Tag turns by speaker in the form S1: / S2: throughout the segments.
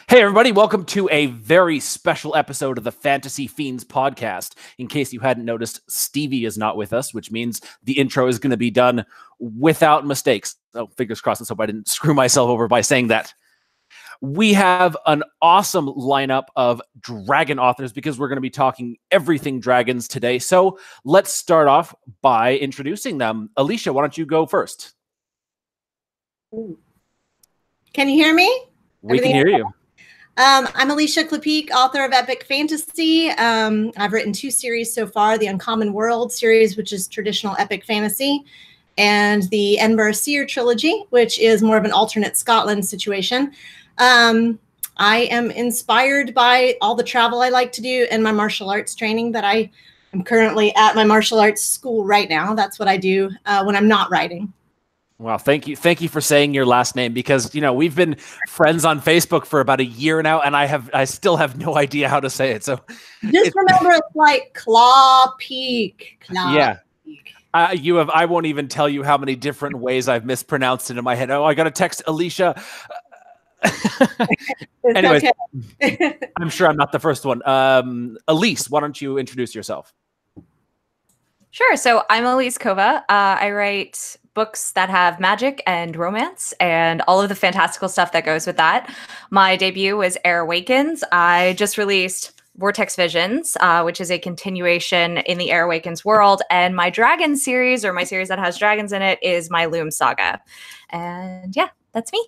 S1: Hey, everybody, welcome to a very special episode of the Fantasy Fiends podcast. In case you hadn't noticed, Stevie is not with us, which means the intro is going to be done without mistakes. So, fingers crossed, let's hope I didn't screw myself over by saying that. We have an awesome lineup of dragon authors because we're going to be talking everything dragons today. So, let's start off by introducing them. Alisha, why don't you go first?
S2: Can you hear me?
S1: We can hear you.
S2: I'm Alisha Klapheke, author of epic fantasy. I've written 2 series so far, the Uncommon World series, which is traditional epic fantasy, and the Edinburgh Seer trilogy, which is more of an alternate Scotland situation. I am inspired by all the travel I like to do and my martial arts training that I am currently at my martial arts school right now. That's what I do when I'm not writing.
S1: Wow, thank you for saying your last name, because we've been friends on Facebook for about a year now, and I still have no idea how to say it. So
S2: just remember, it's like Klapheke.
S1: Yeah, I won't even tell you how many different ways I've mispronounced it in my head. Oh, I got to text Alisha. Anyways, okay. I'm sure I'm not the first one. Elise, why don't you introduce yourself?
S3: Sure. So I'm Elise Kova. I write books that have magic and romance and all of the fantastical stuff that goes with that. My debut was Air Awakens. I just released Vortex Visions, which is a continuation in the Air Awakens world. And my dragon series, or my series that has dragons in it, is my Loom Saga. And yeah, that's me.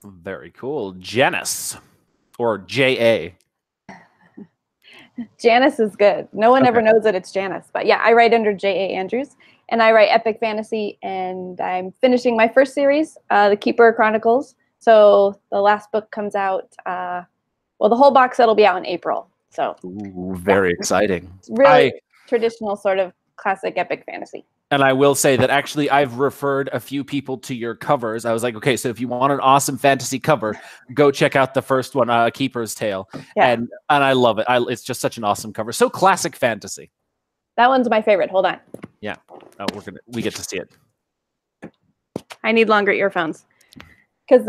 S1: Very cool. Janice, or J.A.
S4: Janice is good. No one ever knows that it's Janice. But yeah, I write under J.A. Andrews. And I write epic fantasy, and I'm finishing my first series, The Keeper Chronicles. So the last book comes out, well, the whole box set will be out in April. So
S1: very exciting.
S4: It's really traditional sort of classic epic fantasy.
S1: And I will say that actually I've referred a few people to your covers. I was like, okay, so if you want an awesome fantasy cover, go check out the first one, Keeper's Tale. Yeah. And I love it. It's just such an awesome cover. So classic fantasy.
S4: That one's my favorite. Hold on.
S1: Yeah. Oh, we get to see it.
S4: I need longer earphones. Because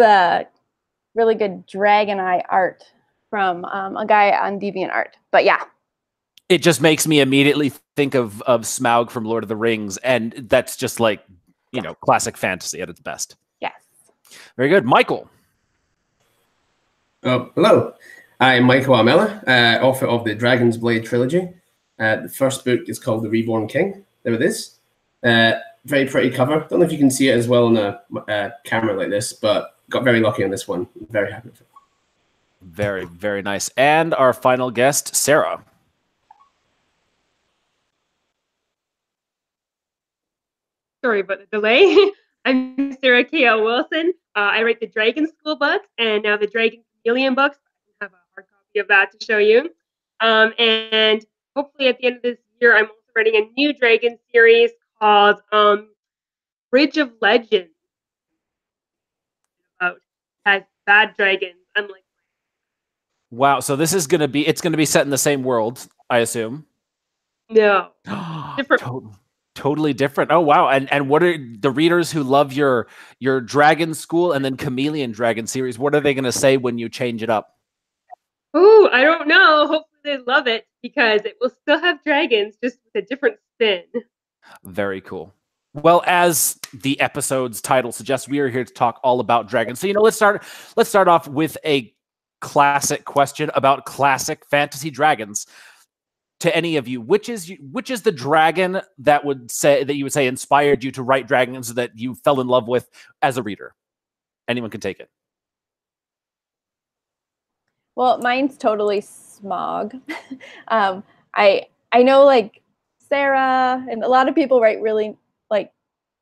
S4: really good dragon eye art from a guy on DeviantArt. But yeah.
S1: It just makes me immediately think of Smaug from Lord of the Rings, and that's just like, classic fantasy at its best.
S4: Yes.
S1: Very good. Michael.
S5: Hello. I'm Michael Amella, author of the Dragon's Blade trilogy. The first book is called The Reborn King. There it is. Very pretty cover. Don't know if you can see it as well on a camera like this, but got very lucky on this one. I'm very happy with it.
S1: Very, very nice. And our final guest, Sarah.
S6: Sorry about the delay. I'm Sarah K.L. Wilson. I write the Dragon School books and now the Dragon Chameleon books. I have a hard copy of that to show you. And hopefully at the end of this year, I'm also writing a new dragon series called Bridge of Legends. Has bad dragons, unlike.
S1: Wow, so this is it's gonna be set in the same world, I assume.
S6: No. Different.
S1: Totally different. Oh wow. And what are the readers who love your Dragon School and then Chameleon Dragon series, what are they gonna say when you change it up?
S6: Ooh, I don't know. Hopefully they love it, because it will still have dragons, just with a different spin.
S1: Very cool. Well, as the episode's title suggests, we are here to talk all about dragons. So, let's start off with a classic question about classic fantasy dragons. To any of you, which is the dragon that you would say inspired you to write dragons that you fell in love with as a reader? Anyone can take it.
S4: Well, mine's totally Smaug. I know like Sarah and a lot of people write really like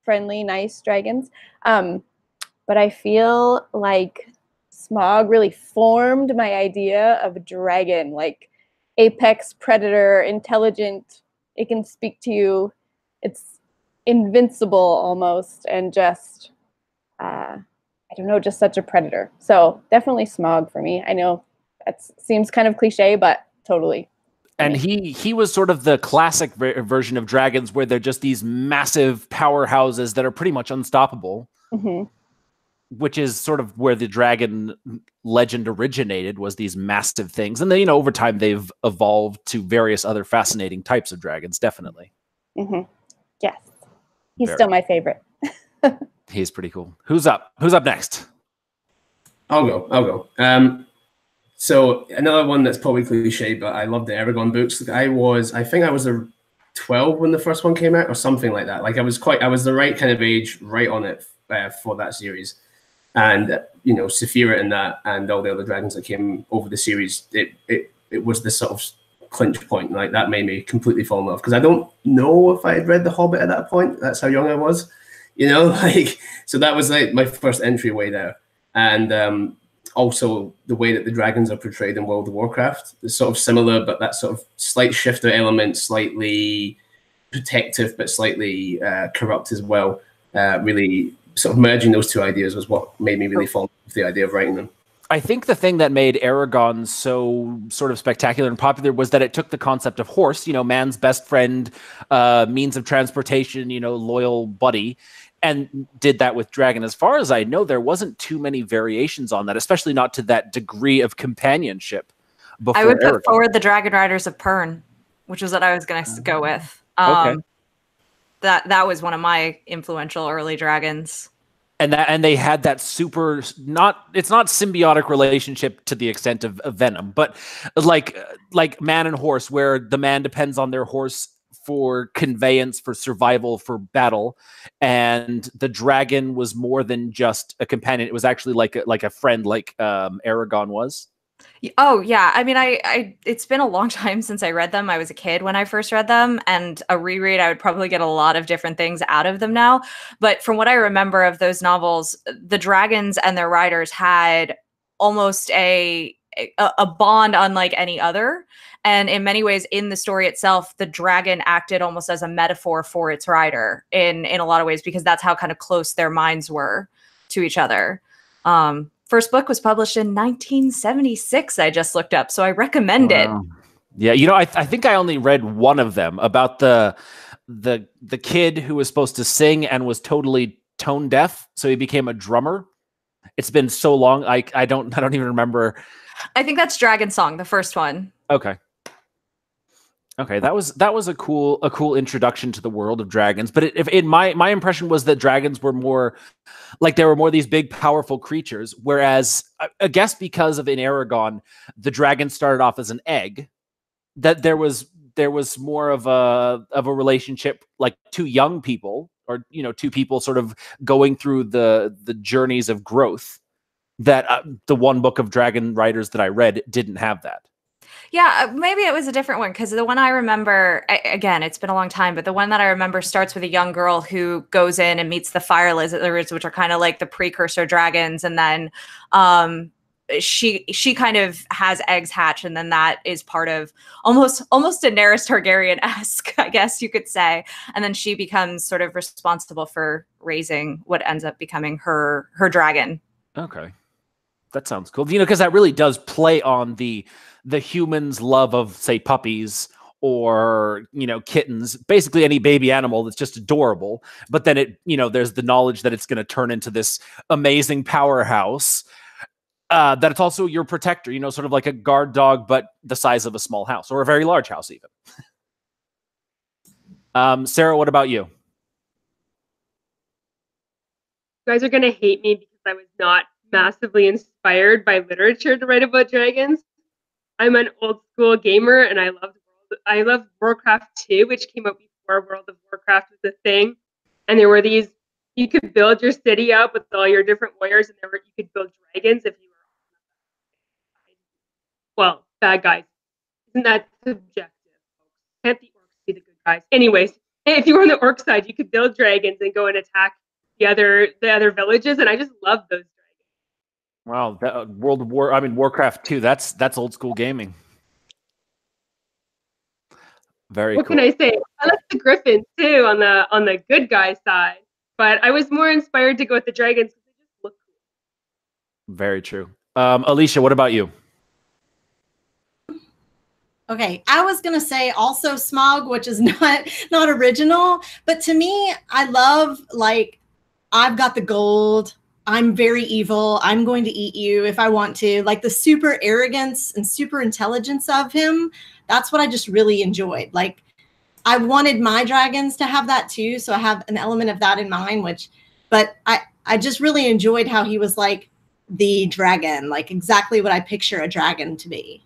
S4: friendly, nice dragons. But I feel like Smaug really formed my idea of a dragon, like apex predator, intelligent. It can speak to you. It's invincible almost, and just I don't know, just such a predator. So definitely Smaug for me. I know that seems kind of cliche, but totally.
S1: And he was sort of the classic version of dragons, where they're just these massive powerhouses that are pretty much unstoppable.
S4: Mm-hmm.
S1: which is sort of where the dragon legend originated, was these massive things. And then, over time they've evolved to various other fascinating types of dragons, definitely.
S4: Yes. He's still my favorite.
S1: He's pretty cool. Who's up? Who's up next?
S5: I'll go. So another one that's probably cliche, but I love the Aragon books. I think I was 12 when the first one came out, or something like that. Like I was the right kind of age, right on it for that series. And Saphira and that, and all the other dragons that came over the series, it was the sort of clinch point. Like that made me completely fall in love, because I don't know if I had read The Hobbit at that point. That's how young I was, so that was like my first entryway there. And also the way that the dragons are portrayed in World of Warcraft is sort of similar, but that sort of slight shifter element, slightly protective, but slightly corrupt as well. Really sort of merging those two ideas was what made me really fall in love with the idea of writing them.
S1: I think the thing that made Aragon so sort of spectacular and popular was that it took the concept of horse, man's best friend, means of transportation, loyal buddy, and did that with dragon. As far as I know, there wasn't too many variations on that, especially not to that degree of companionship.
S3: I would put forward the Dragon Riders of Pern, which is what I was going to go with.
S1: Okay.
S3: That was one of my influential early dragons.
S1: And they had that it's not symbiotic relationship to the extent of Venom, but like man and horse, where the man depends on their horse for conveyance, for survival, for battle, and the dragon was more than just a companion. It was actually like a friend, like Aragon was.
S3: Oh yeah, I mean, it's been a long time since I read them. I was a kid when I first read them, and a reread, I would probably get a lot of different things out of them now. But from what I remember of those novels, the dragons and their riders had almost a bond unlike any other. And in many ways, in the story itself, the dragon acted almost as a metaphor for its rider in a lot of ways, because that's how kind of close their minds were to each other. First book was published in 1976. I just looked up, so I recommend it.
S1: Yeah, I think I only read one of them, about the kid who was supposed to sing and was totally tone deaf, so he became a drummer. It's been so long, I don't even remember.
S3: I think that's Dragon Song, the first one.
S1: Okay, that was a cool introduction to the world of dragons. But my impression was that dragons were more like there were more these big, powerful creatures. Whereas I guess because of in Aragon, the dragon started off as an egg, that there was more of a relationship, like two young people, or two people sort of going through the journeys of growth. That the one book of Dragon Riders that I read didn't have that.
S3: Yeah, maybe it was a different one, because the one I remember, again, it's been a long time, but the one that I remember starts with a young girl who goes in and meets the fire lizards, which are kind of like the precursor dragons. And then she kind of has eggs hatch, and then that is part of almost Daenerys Targaryen-esque, I guess you could say. And then she becomes sort of responsible for raising what ends up becoming her dragon.
S1: Okay. That sounds cool. Because that really does play on the human's love of, say, puppies or, kittens, basically any baby animal that's just adorable. But then there's the knowledge that it's going to turn into this amazing powerhouse, that it's also your protector, sort of like a guard dog, but the size of a small house, or a very large house even. Sarah, what about you?
S6: You guys are going to hate me because I was not massively inspired by literature to write about dragons. I'm an old school gamer, and I loved Warcraft 2, which came out before World of Warcraft was a thing. And there were these, you could build your city up with all your different warriors, and you could build dragons if you were bad guys. Isn't that subjective? Can't the orcs be the good guys? Anyways, if you were on the orc side, you could build dragons and go and attack the other villages, and I just love those.
S1: Wow, Warcraft 2, that's old school gaming. Very
S6: what
S1: cool.
S6: What can I say? I like the Griffins too on the good guy side, but I was more inspired to go with the dragons because they just look cool.
S1: Very true. Alisha, what about you?
S2: Okay, I was gonna say also Smog, which is not original, but to me, I love, like, I've got the gold, I'm very evil. I'm going to eat you if I want to. Like the super arrogance and super intelligence of him. That's what I just really enjoyed. Like I wanted my dragons to have that too. So I have an element of that in mind, but I just really enjoyed how he was like the dragon, like exactly what I picture a dragon to be.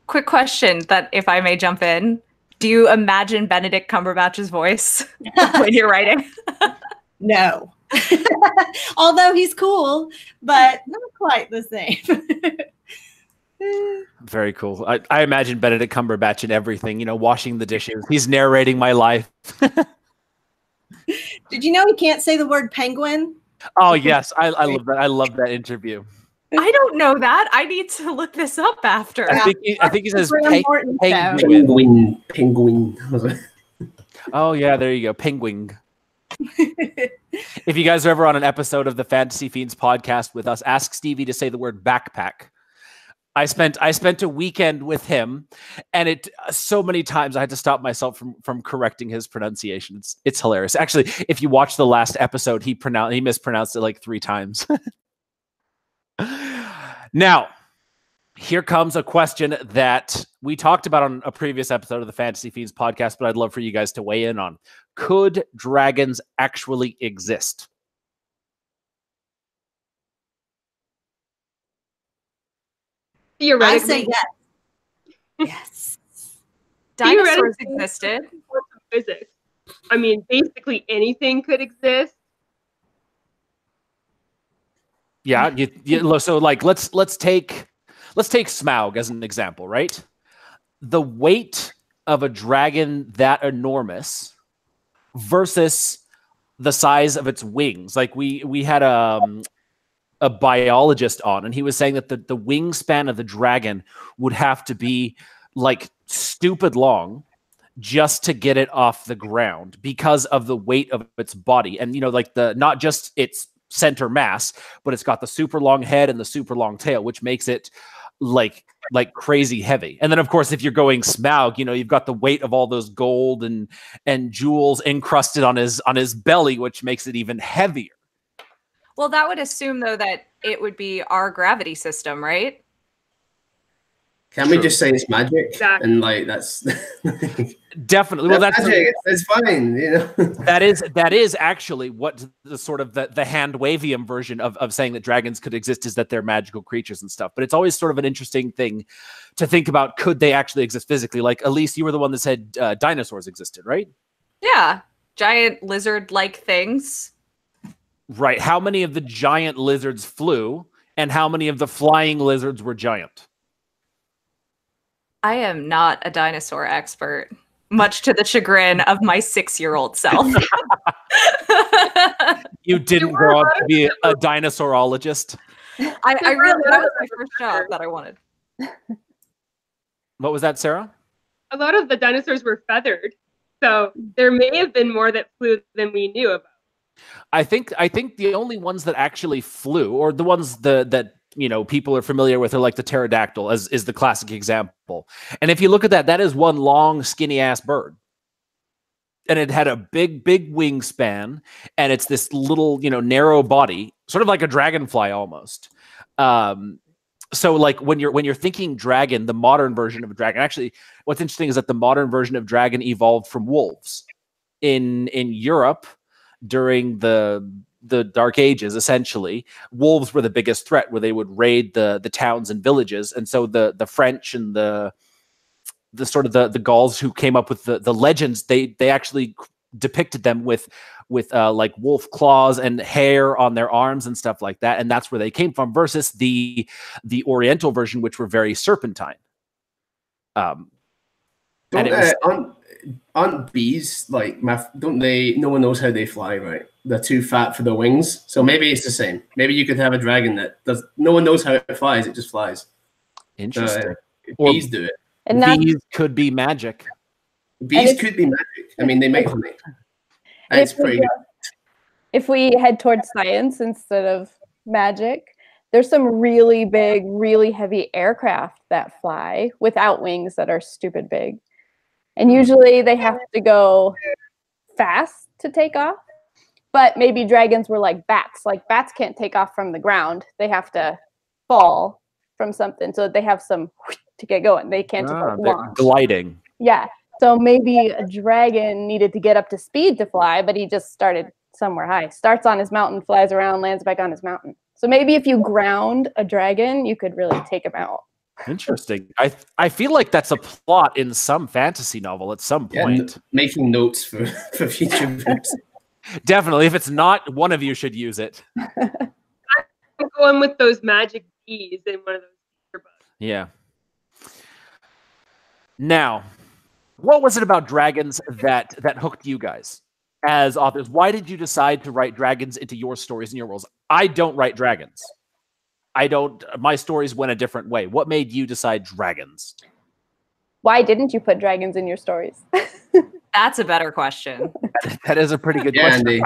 S3: Quick question that if I may jump in. Do you imagine Benedict Cumberbatch's voice when you're writing?
S2: No. Although he's cool, but not quite the same.
S1: Very cool. I imagine Benedict Cumberbatch in everything, you know, washing the dishes. He's narrating my life.
S2: Did you know he can't say the word penguin?
S1: Oh, yes. I love that. I love that interview.
S3: I don't know that. I need to look this up after.
S1: I think he says
S5: penguin. Penguin.
S1: Oh, yeah. There you go. Penguin. If you guys are ever on an episode of the Fantasy Fiends podcast with us, ask Stevie to say the word backpack. I spent a weekend with him, and so many times I had to stop myself from correcting his pronunciation. It's hilarious. Actually, if you watch the last episode, he mispronounced it like 3 times. Now, here comes a question that we talked about on a previous episode of the Fantasy Fiends podcast, but I'd love for you guys to weigh in on. Could dragons actually exist?
S6: Theoretically,
S2: I say yes. Yes.
S3: Dinosaurs existed.
S6: Physics. I mean, basically anything could exist.
S1: Yeah. So like, let's take Smaug as an example, right? The weight of a dragon that enormous versus the size of its wings. Like we had a biologist on, and he was saying that the wingspan of the dragon would have to be like stupid long just to get it off the ground because of the weight of its body. And, you know, like not just its center mass, but it's got the super long head and the super long tail, which makes it like crazy heavy. And then of course, if you're going Smaug, you know, you've got the weight of all those gold and jewels encrusted on his belly, which makes it even heavier.
S3: Well, that would assume though that it would be our gravity system, right?
S5: Can we just say it's magic?
S6: Exactly.
S5: And like that's
S1: definitely. Well, that's
S5: magic. It's fine, you know.
S1: that is actually what the sort of the hand wavium version of saying that dragons could exist is that they're magical creatures and stuff. But it's always sort of an interesting thing to think about. Could they actually exist physically? Like Elise, you were the one that said dinosaurs existed, right?
S3: Yeah, giant lizard-like things.
S1: Right. How many of the giant lizards flew, and how many of the flying lizards were giant?
S3: I am not a dinosaur expert, much to the chagrin of my 6-year-old self.
S1: You didn't grow up to be a dinosaurologist?
S3: I really, that was my first job that I wanted.
S1: What was that, Sarah?
S6: A lot of the dinosaurs were feathered, so there may have been more that flew than we knew about.
S1: I think the only ones that actually flew, or the ones that you know people are familiar with, are like the pterodactyl, as is the classic example. And if you look at that is one long skinny ass bird, and it had a big wingspan, and it's this little, you know, narrow body, sort of like a dragonfly almost. So like when you're thinking dragon, the modern version of a dragon, actually what's interesting is that the modern version of dragon evolved from wolves in Europe during the Dark Ages. Essentially, wolves were the biggest threat, where they would raid the towns and villages. And so the French and the sort of the Gauls who came up with the legends, they actually depicted them with like wolf claws and hair on their arms and stuff like that, and that's where they came from, versus the Oriental version, which were very serpentine.
S5: Aren't bees like don't they? No one knows how they fly, right? They're too fat for the wings, so maybe it's the same. Maybe you could have a dragon that does. No one knows how it flies; it just flies.
S1: Interesting.
S5: Bees do it.
S4: And
S1: bees could be magic.
S5: Bees could be magic. I mean, they make honey. It's pretty good.
S4: If we head towards science instead of magic, there's some really big, really heavy aircraft that fly without wings that are stupid big. And usually they have to go fast to take off. but maybe dragons were like bats. Like bats can't take off from the ground. They have to fall from something so that they have some to get going. They can't just like launch.
S1: Gliding.
S4: Yeah. So maybe a dragon needed to get up to speed to fly, but he just started somewhere high. Starts on his mountain, flies around, lands back on his mountain. So maybe if you ground a dragon, you could really take him out.
S1: Interesting. I feel like that's a plot in some fantasy novel at some point.
S5: Making notes for future books.
S1: Definitely. If it's not, one of you should use it.
S6: I'm going with those magic bees in one of those books.
S1: Yeah. Now, what was it about dragons that hooked you guys as authors? Why did you decide to write dragons into your stories and your worlds? I don't write dragons. My stories went a different way. What made you decide dragons?
S4: Why didn't you put dragons in your stories?
S3: That's a better question.
S1: That is a pretty good question.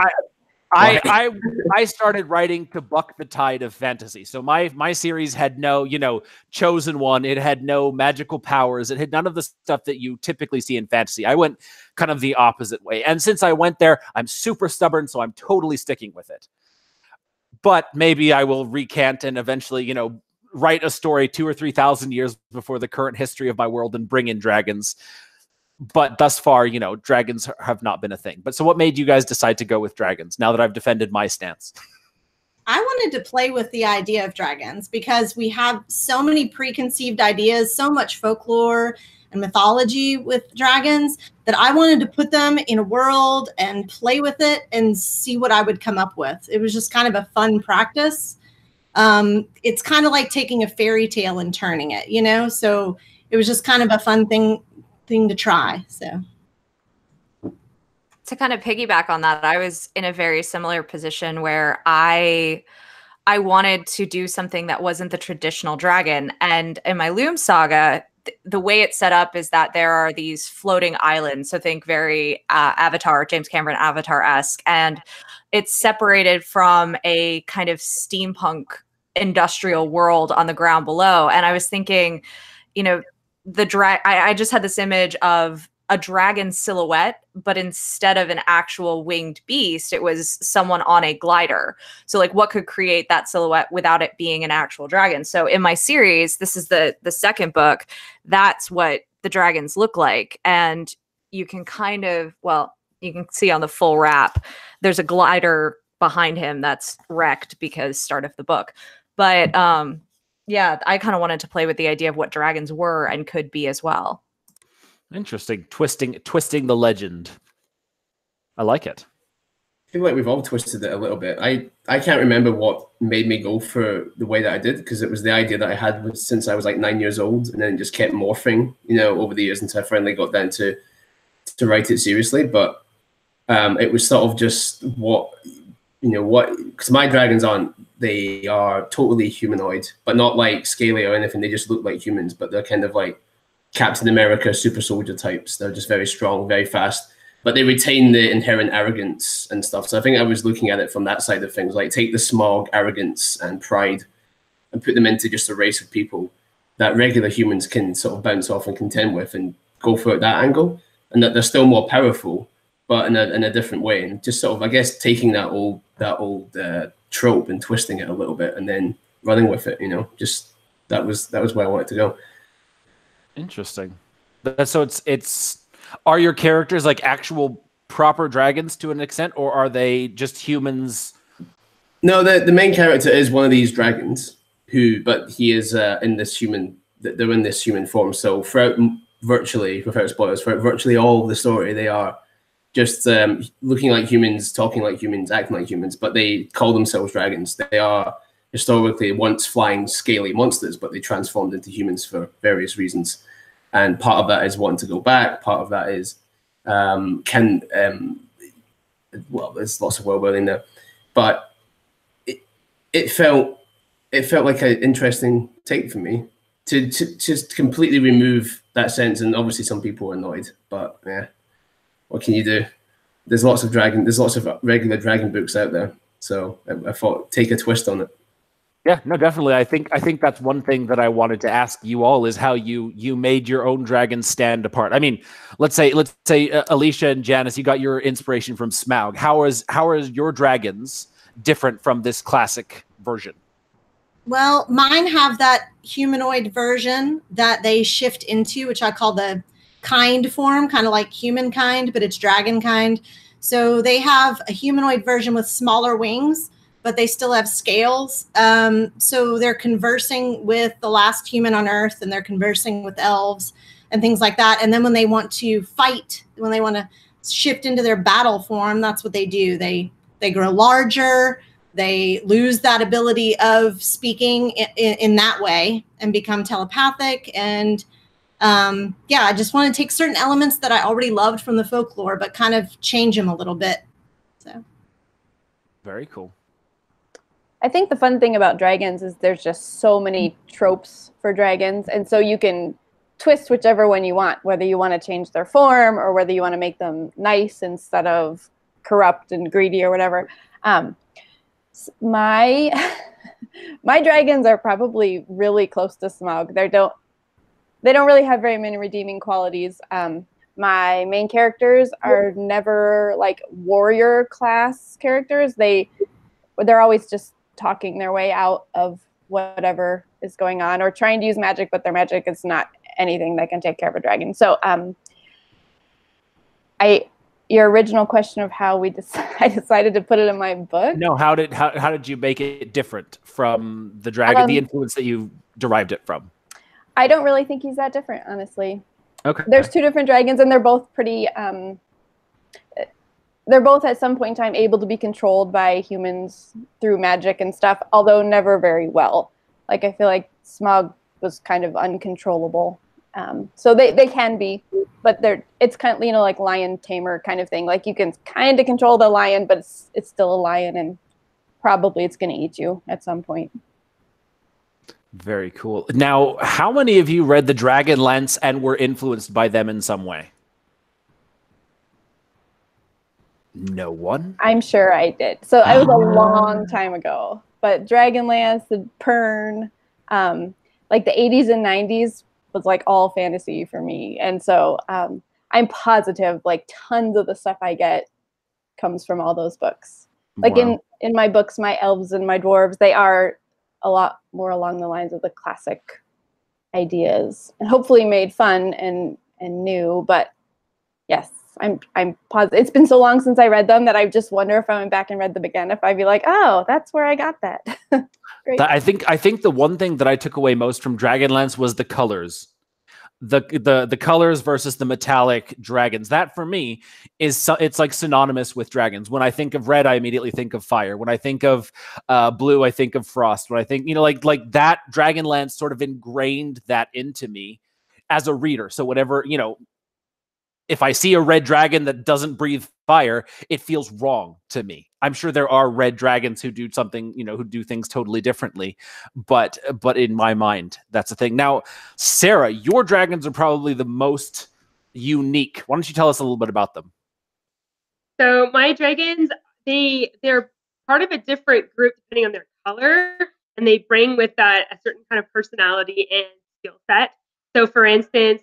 S1: I started writing to buck the tide of fantasy. So my series had no, chosen one. It had no magical powers. It had none of the stuff that you typically see in fantasy. I went kind of the opposite way. And since I went there, I'm super stubborn, so I'm totally sticking with it. But maybe I will recant and eventually, write a story 2,000 or 3,000 years before the current history of my world and bring in dragons. But thus far, dragons have not been a thing. But so what made you guys decide to go with dragons now that I've defended my stance?
S2: I wanted to play with the idea of dragons because we have so many preconceived ideas, so much folklore and mythology with dragons that I wanted to put them in a world and play with it and see what I would come up with. It was just kind of a fun practice. It's kind of like taking a fairy tale and turning it, so it was just kind of a fun thing to try. So
S3: to kind of piggyback on that, I was in a very similar position where I wanted to do something that wasn't the traditional dragon. And in my Loom saga, the way it's set up is that there are these floating islands. So think very Avatar, James Cameron Avatar-esque. And it's separated from a kind of steampunk industrial world on the ground below. And I was thinking, I just had this image of a dragon silhouette, but instead of an actual winged beast, it was someone on a glider. So like what could create that silhouette without it being an actual dragon? So in my series, this is the second book, that's what the dragons look like. And you can you can see on the full wrap, there's a glider behind him that's wrecked because start of the book. But yeah, I kind of wanted to play with the idea of what dragons were and could be as well.
S1: Interesting. Twisting the legend. I like it.
S5: I feel like we've all twisted it a little bit. I can't remember what made me go for the way that I did, because it was the idea that I had since I was like 9 years old, and then it just kept morphing, over the years until I finally got down to write it seriously. But it was sort of just because my dragons they are totally humanoid, but not like scaly or anything. They just look like humans, but they're kind of like Captain America, super soldier types. They're just very strong, very fast, but they retain the inherent arrogance and stuff. So I think I was looking at it from that side of things, like take the smog, arrogance, and pride and put them into just a race of people that regular humans can sort of bounce off and contend with and go for it that angle, and that they're still more powerful, but in a different way. And just sort of, I guess, taking that old trope and twisting it a little bit and then running with it, just that was where I wanted to go.
S1: Interesting. So it's are your characters like actual proper dragons to an extent, or are they just humans?
S5: No, the main character is one of these dragons but he is in this human. They're in this human form. So throughout without spoilers, throughout virtually all of the story, they are just looking like humans, talking like humans, acting like humans, but they call themselves dragons. They are historically once flying, scaly monsters, but they transformed into humans for various reasons. And part of that is wanting to go back. Part of that is there's lots of world building there, but it felt like an interesting take for me to just completely remove that sense. And obviously, some people are annoyed, but yeah, what can you do? There's lots of regular dragon books out there, so I thought take a twist on it.
S1: Yeah, no, definitely. I think that's one thing that I wanted to ask you all is how you made your own dragons stand apart. I mean, let's say Alisha and Janice, you got your inspiration from Smaug. How are your dragons different from this classic version?
S2: Well, mine have that humanoid version that they shift into, which I call the kind form, kind of like humankind, but it's dragon kind. So they have a humanoid version with smaller wings, but they still have scales. So they're conversing with the last human on Earth, and they're conversing with elves and things like that. And then when they want to fight, when they want to shift into their battle form, that's what they do. They grow larger. They lose that ability of speaking in that way and become telepathic. And yeah, I just want to take certain elements that I already loved from the folklore, but kind of change them a little bit. So,
S1: very cool.
S4: I think the fun thing about dragons is there's just so many tropes for dragons, and so you can twist whichever one you want, whether you want to change their form or whether you want to make them nice instead of corrupt and greedy or whatever. My dragons are probably really close to Smaug. They don't really have very many redeeming qualities. My main characters are never like warrior class characters. They're always just talking their way out of whatever is going on or trying to use magic, but their magic is not anything that can take care of a dragon. So your original question of how I decided to put it in my book.
S1: No, how did you make it different from the dragon, the influence that you derived it from?
S4: I don't really think he's that different, honestly.
S1: Okay.
S4: There's two different dragons, and they're both pretty. They're both at some point in time able to be controlled by humans through magic and stuff, although never very well. Like I feel like Smaug was kind of uncontrollable. So they can be, but it's kind of, like lion tamer kind of thing. Like you can kind of control the lion, but it's still a lion, and probably it's going to eat you at some point.
S1: Very cool. Now, how many of you read the Dragonlance and were influenced by them in some way? No one?
S4: I'm sure I did. So it was a long time ago. But Dragonlance, the Pern, like the 80s and 90s was like all fantasy for me. And so I'm positive like tons of the stuff I get comes from all those books. Like
S1: Wow.
S4: in my books, my elves and my dwarves, they are a lot more along the lines of the classic ideas and hopefully made fun and new. But yes, I'm positive. It's been so long since I read them that I just wonder if I went back and read them again, if I'd be like, oh, that's where I got that. Great.
S1: I think the one thing that I took away most from Dragonlance was the colors. The colors versus the metallic dragons. That for me it's like synonymous with dragons. When I think of red, I immediately think of fire. When I think of blue, I think of frost. When I think, like that, Dragonlance sort of ingrained that into me as a reader. So whatever, if I see a red dragon that doesn't breathe fire, it feels wrong to me. I'm sure there are red dragons who do something, who do things totally differently. But in my mind, that's the thing. Now, Sarah, your dragons are probably the most unique. Why don't you tell us a little bit about them?
S6: So my dragons, they're part of a different group depending on their color, and they bring with that a certain kind of personality and skill set. So for instance,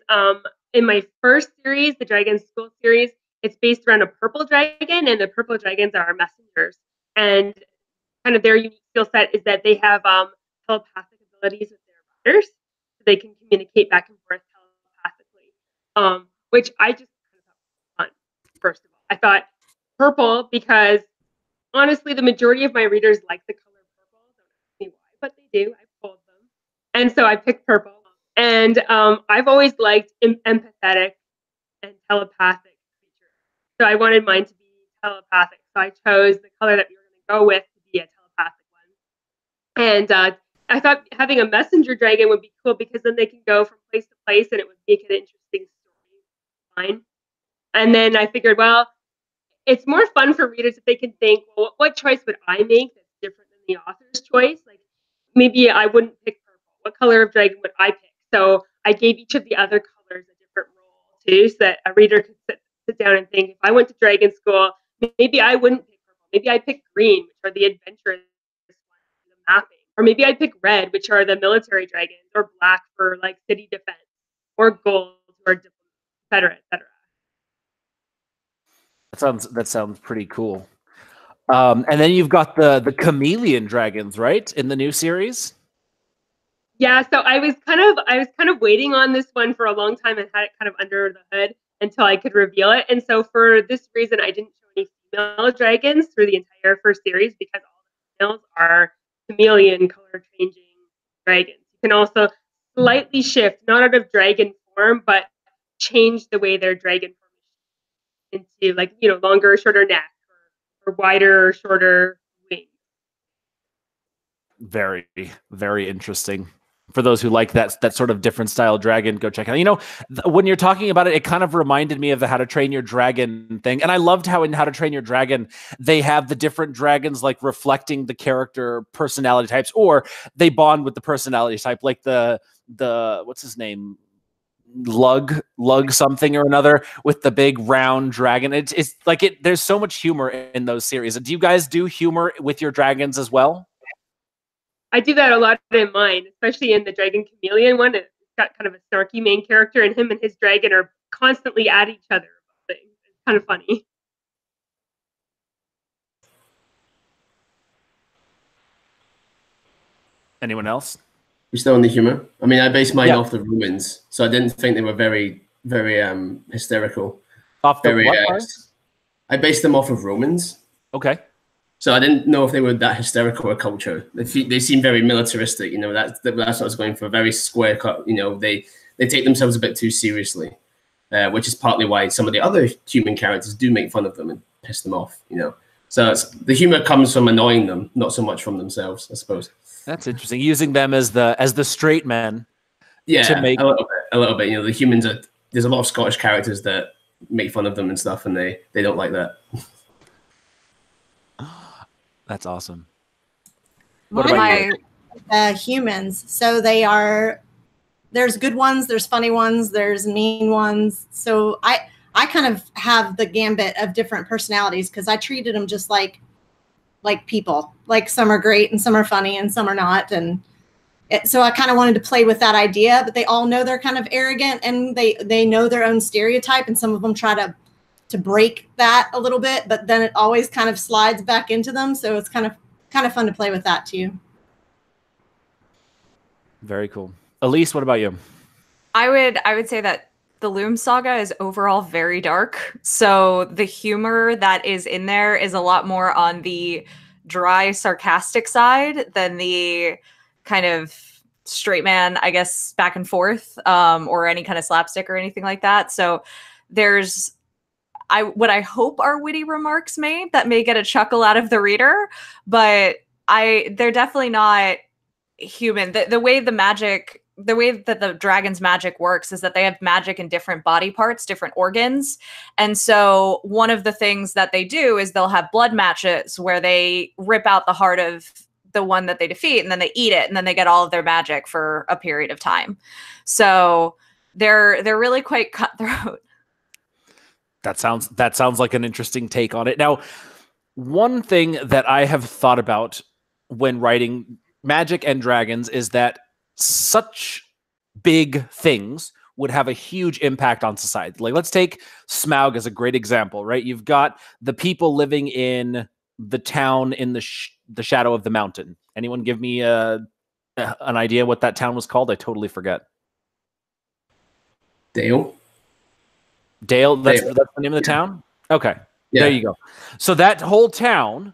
S6: in my first series, the Dragon School series, it's based around a purple dragon, and the purple dragons are our messengers. And kind of their unique skill set is that they have telepathic abilities with their riders, so they can communicate back and forth telepathically, which I just kind of thought was fun. First of all, I thought purple because honestly, the majority of my readers like the color purple. Don't ask me why, but they do. I pulled them, and so I picked purple. And I've always liked empathetic and telepathic creatures. So I wanted mine to be telepathic. So I chose the color that we were going to go with to be a telepathic one. And I thought having a messenger dragon would be cool because then they can go from place to place and it would make an interesting storyline. And then I figured, well, it's more fun for readers if they can think, well, what choice would I make that's different than the author's choice? Like maybe I wouldn't pick purple. What color of dragon would I pick? So I gave each of the other colors a different role too, so that a reader could sit down and think, if I went to dragon school, maybe I wouldn't pick purple. Maybe I pick green, which are the adventurous ones, the mapping. Or maybe I'd pick red, which are the military dragons, or black for like city defense, or gold for diplomats, et cetera, et cetera.
S1: That sounds pretty cool. And then you've got the chameleon dragons, right, in the new series.
S6: Yeah, so I was kind of waiting on this one for a long time and had it kind of under the hood until I could reveal it. And so for this reason, I didn't show any female dragons through the entire first series because all the females are chameleon color changing dragons. You can also slightly shift, not out of dragon form, but change the way their dragon form into like, longer or shorter neck or wider or shorter wings.
S1: Very, very interesting. For those who like that sort of different style dragon, go check it out. When you're talking about it, it kind of reminded me of the How to Train Your Dragon thing. And I loved how in How to Train Your Dragon, they have the different dragons like reflecting the character personality types, or they bond with the personality type, like the what's his name? Lug something or another with the big round dragon. It's like there's so much humor in those series. Do you guys do humor with your dragons as well?
S6: I do that a lot in mine, especially in the Dragon Chameleon one. It's got kind of a snarky main character, and him and his dragon are constantly at each other about things. It's kind of funny.
S1: Anyone else?
S5: We're still on the humor. I mean, I based mine off the Romans, so I didn't think they were very, very hysterical.
S1: Off the what?
S5: I based them off of Romans.
S1: Okay.
S5: So I didn't know if they were that hysterical a culture. They seem very militaristic. That's what I was going for. Very square cut. They take themselves a bit too seriously, which is partly why some of the other human characters do make fun of them and piss them off. So the humor comes from annoying them, not so much from themselves, I suppose.
S1: That's interesting. Using them as the straight men.
S5: Yeah,
S1: to make...
S5: a little bit. The humans there's a lot of Scottish characters that make fun of them and stuff, and they don't like that.
S1: That's awesome.
S2: What about humans? So there's good ones, there's funny ones, there's mean ones. So I kind of have the gambit of different personalities because I treated them just like people. Like some are great and some are funny and some are not. And so I kind of wanted to play with that idea, but they all know they're kind of arrogant and they know their own stereotype, and some of them try to break that a little bit, but then it always kind of slides back into them. So it's kind of fun to play with that too.
S1: Very cool. Elise, what about you?
S3: I would say that the Loom Saga is overall very dark. So the humor that is in there is a lot more on the dry, sarcastic side than the kind of straight man, I guess, back and forth, or any kind of slapstick or anything like that. So there's what I hope are witty remarks made that may get a chuckle out of the reader, but they're definitely not human. The way that the dragon's magic works is that they have magic in different body parts, different organs. And so one of the things that they do is they'll have blood matches where they rip out the heart of the one that they defeat, and then they eat it, and then they get all of their magic for a period of time. So they're really quite cutthroat.
S1: That sounds like an interesting take on it. Now, one thing that I have thought about when writing Magic and Dragons is that such big things would have a huge impact on society. Like, let's take Smaug as a great example, right? You've got the people living in the town in the shadow of the mountain. Anyone give me an idea what that town was called? I totally forget.
S5: Dale,
S1: that's the name of the town? Okay. Yeah. There you go. So that whole town,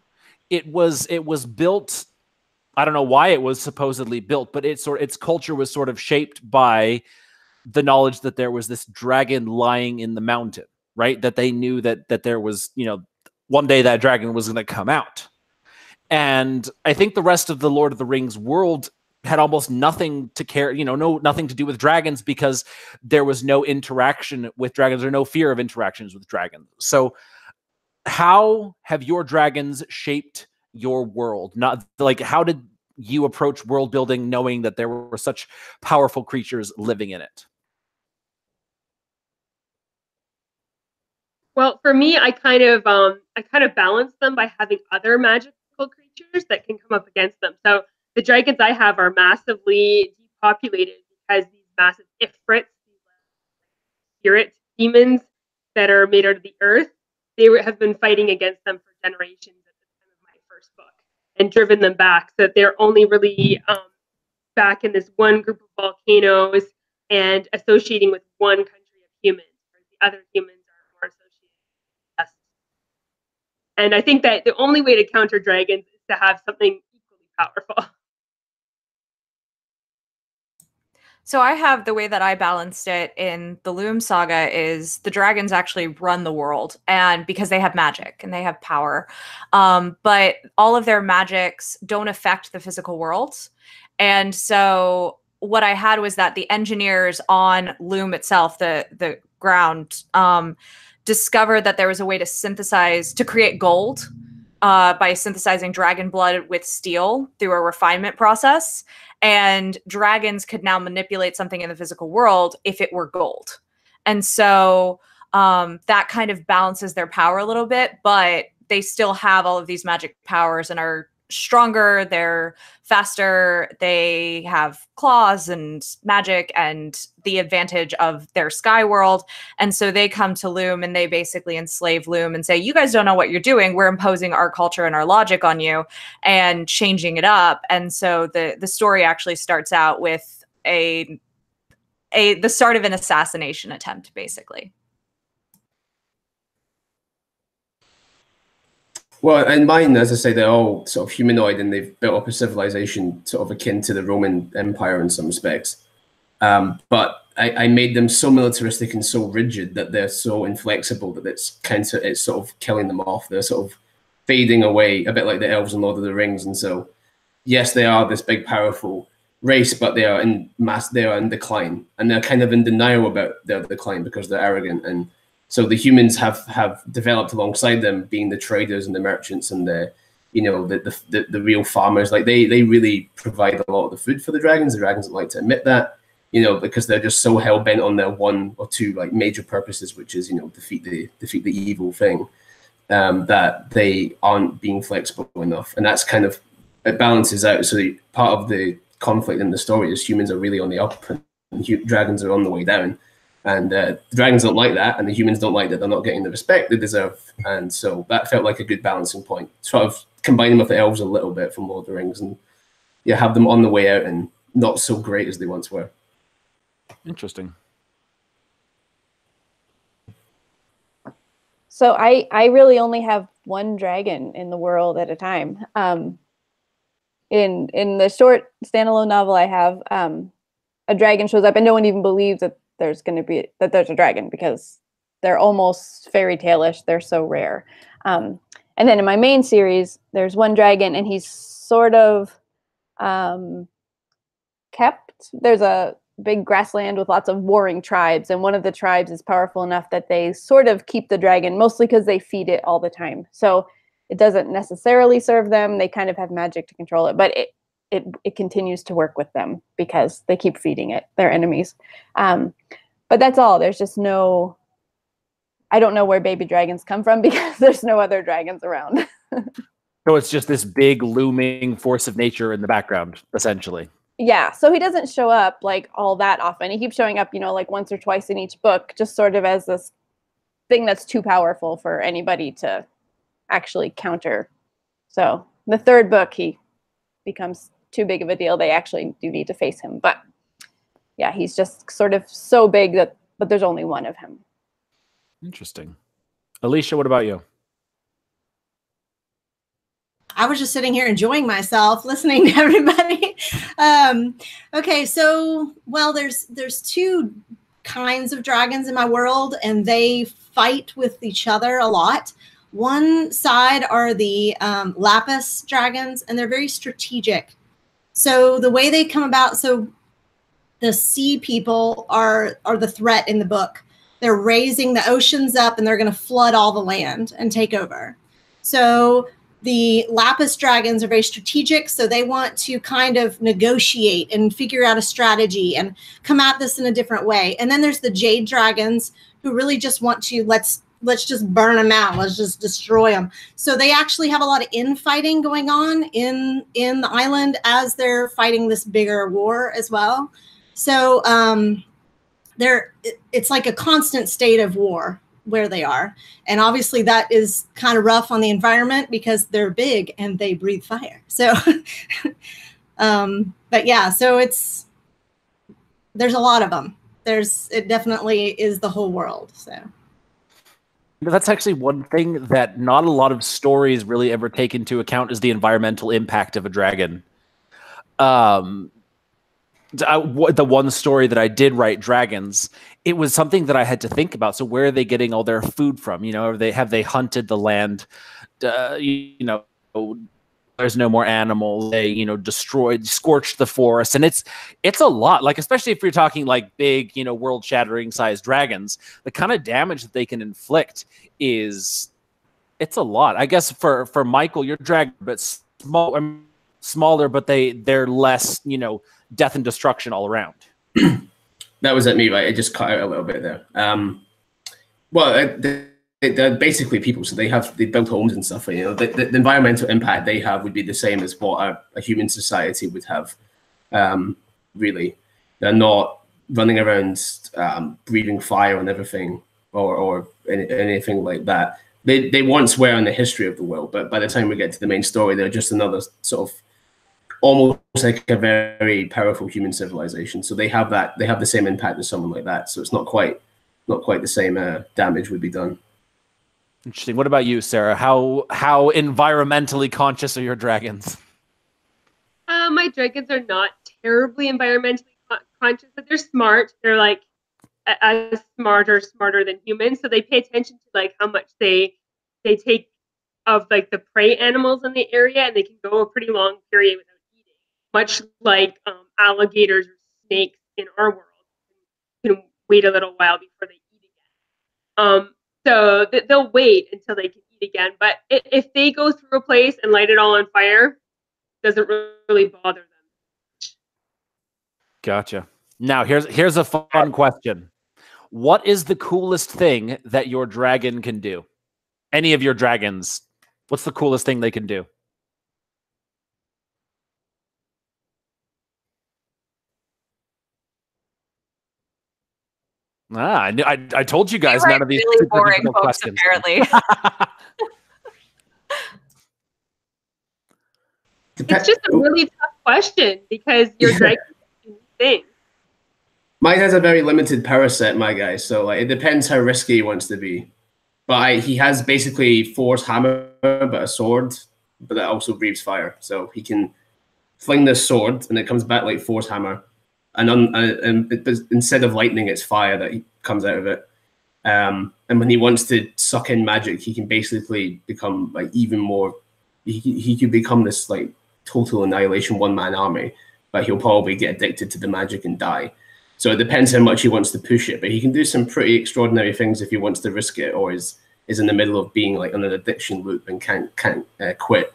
S1: it was built, I don't know why it was supposedly built, but its culture was sort of shaped by the knowledge that there was this dragon lying in the mountain, right? That they knew that there was, one day that dragon was going to come out. And I think the rest of the Lord of the Rings world had almost nothing to care, nothing to do with dragons, because there was no interaction with dragons or no fear of interactions with dragons. So how have your dragons shaped your world? Not like, how did you approach world building knowing that there were such powerful creatures living in it?
S6: Well, for me, I kind of balance them by having other magical creatures that can come up against them. So the dragons I have are massively depopulated because these massive ifrits, these spirit demons that are made out of the earth, have been fighting against them for generations at the time of my first book and driven them back. So they're only really back in this one group of volcanoes and associating with one country of humans, whereas the other humans are more associated with us. And I think that the only way to counter dragons is to have something equally powerful.
S3: So I have the way that I balanced it in the Loom saga is the dragons actually run the world, and because they have magic and they have power, but all of their magics don't affect the physical world. And so what I had was that the engineers on Loom itself, the ground, discovered that there was a way to create gold by synthesizing dragon blood with steel through a refinement process. And dragons could now manipulate something in the physical world if it were gold. And so that kind of balances their power a little bit, but they still have all of these magic powers and are stronger, they're faster, they have claws and magic and the advantage of their sky world. And so they come to Loom and they basically enslave Loom and say, you guys don't know what you're doing. We're imposing our culture and our logic on you and changing it up. And so the story actually starts out with the start of an assassination attempt, basically.
S5: Well, in mine, as I say, they're all sort of humanoid, and they've built up a civilization sort of akin to the Roman Empire in some respects. But I made them so militaristic and so rigid that they're so inflexible that it's sort of killing them off. They're sort of fading away, a bit like the elves in Lord of the Rings. And so, yes, they are this big, powerful race, but they are in decline, and they're kind of in denial about their decline because they're arrogant. And so the humans have developed alongside them, being the traders and the merchants and the real farmers. Like they really provide a lot of the food for the dragons. The dragons don't like to admit that, because they're just so hell bent on their one or two like major purposes, which is defeat the evil thing, that they aren't being flexible enough. And that's kind of, it balances out. So part of the conflict in the story is humans are really on the up and dragons are on the way down. And the dragons don't like that, and the humans don't like that they're not getting the respect they deserve. And so that felt like a good balancing point. Sort of combining with the elves a little bit from Lord of the Rings, and have them on the way out and not so great as they once were.
S1: Interesting.
S4: So I really only have one dragon in the world at a time. In the short standalone novel I have, a dragon shows up, and no one even believes that there's a dragon because they're almost fairy tale-ish. They're so rare. And then in my main series, there's one dragon, and he's sort of kept. There's a big grassland with lots of warring tribes, and one of the tribes is powerful enough that they sort of keep the dragon, mostly because they feed it all the time. So it doesn't necessarily serve them. They kind of have magic to control it, but it continues to work with them because they keep feeding it, their enemies. But that's all. There's just no, I don't know where baby dragons come from because there's no other dragons around.
S1: So it's just this big looming force of nature in the background, essentially.
S4: Yeah. So he doesn't show up like all that often. He keeps showing up, like once or twice in each book, just sort of as this thing that's too powerful for anybody to actually counter. So the third book, he becomes too big of a deal. They actually do need to face him. But yeah, he's just sort of so big but there's only one of him.
S1: Interesting. Alisha, what about you?
S2: I was just sitting here enjoying myself, listening to everybody. Okay, so, well, there's two kinds of dragons in my world, and they fight with each other a lot. One side are the lapis dragons, and they're very strategic. So the way they come about, so the sea people are the threat in the book. They're raising the oceans up, and they're going to flood all the land and take over. So the lapis dragons are very strategic, so they want to kind of negotiate and figure out a strategy and come at this in a different way. And then there's the jade dragons who really just want to, let's let's just burn them out. Let's just destroy them. So they actually have a lot of infighting going on in the island as they're fighting this bigger war as well. So it's like a constant state of war where they are. And obviously that is kind of rough on the environment because they're big and they breathe fire. So, but yeah, so there's a lot of them. It definitely is the whole world. So
S1: that's actually one thing that not a lot of stories really ever take into account is the environmental impact of a dragon. The one story that I did write, Dragons, it was something that I had to think about. So where are they getting all their food from? You know, have they hunted the land? You know, there's no more animals. They, you know, scorched the forest, and it's a lot. Like, especially if you're talking like big, you know, world-shattering sized dragons, the kind of damage that they can inflict it's a lot. I guess for Michael, your dragon, but smaller, but they're less, you know, death and destruction all around.
S5: That was at me, right? It just cut out a little bit there. Well, they're basically people, so they build homes and stuff. You know, the environmental impact they have would be the same as what a human society would have. Really, they're not running around breathing fire on everything or anything like that. They once were in the history of the world, but by the time we get to the main story, they're just another sort of almost like a very powerful human civilization. So they have the same impact as someone like that. So it's not quite the same damage would be done.
S1: Interesting. What about you, Sarah? How environmentally conscious are your dragons?
S6: My dragons are not terribly environmentally conscious, but they're smart. They're like as smarter than humans, so they pay attention to like how much they take of like the prey animals in the area, and they can go a pretty long period without eating, much like alligators or snakes in our world can wait a little while before they eat again. So they'll wait until they can eat again. But if they go through a place and light it all on fire, it doesn't really bother them.
S1: Gotcha. Now here's a fun question. What is the coolest thing that your dragon can do? Any of your dragons, what's the coolest thing they can do? I told you guys none of these
S3: really
S1: super
S3: boring
S1: difficult
S3: folks,
S1: questions.
S3: apparently.
S6: It's just a really tough question because your dragon can do things.
S5: Mine has a very limited power set, my guy. So like, it depends how risky he wants to be. But he has basically Force Hammer, but a sword, but that also breathes fire. So he can fling this sword, and it comes back like Force Hammer. And instead of lightning, it's fire that comes out of it. And when he wants to suck in magic, he can basically become like even more. He could become this like total annihilation one-man army, but he'll probably get addicted to the magic and die. So it depends how much he wants to push it, but he can do some pretty extraordinary things if he wants to risk it, or is in the middle of being like on an addiction loop and can't quit.